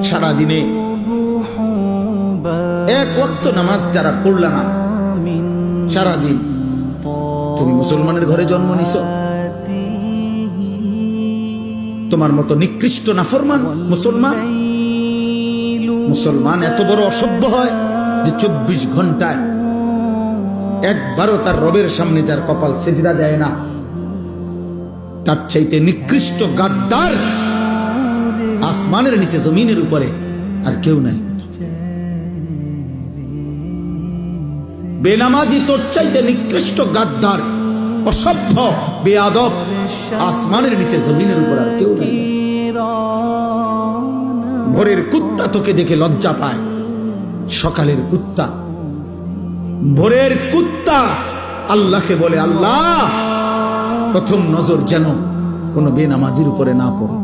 সারাদিনে এক ওয়াক্ত নামাজ যারা পড়ল না, সারাদিন তুমি মুসলমানের ঘরে জন্ম নিছ, তোমার মতো নিকৃষ্ট নাফরমান মুসলমান এত বড় অসভ্য হয় যে 24 ঘন্টায় একবারও তার রবের সামনে যার কপাল সেজদা দেয় না, তার চাইতে নিকৃষ্ট গাদ্দার আসমানের নিচে জমিনের উপরে আর কেউ নাই। বেনামাজি তোর চাইতে নিকৃষ্ট গাদ্দার অসভ্য বেয়াদব আসমানের নিচে জমিনের উপর আর কেউ নাই। ভোরের কুত্তা তোকে দেখে লজ্জা পায়, সকালের কুত্তা, ভোরের কুত্তা আল্লাহকে বলে, আল্লাহ প্রথম নজর যেন কোনো বেনামাজির উপরে না পড়ে।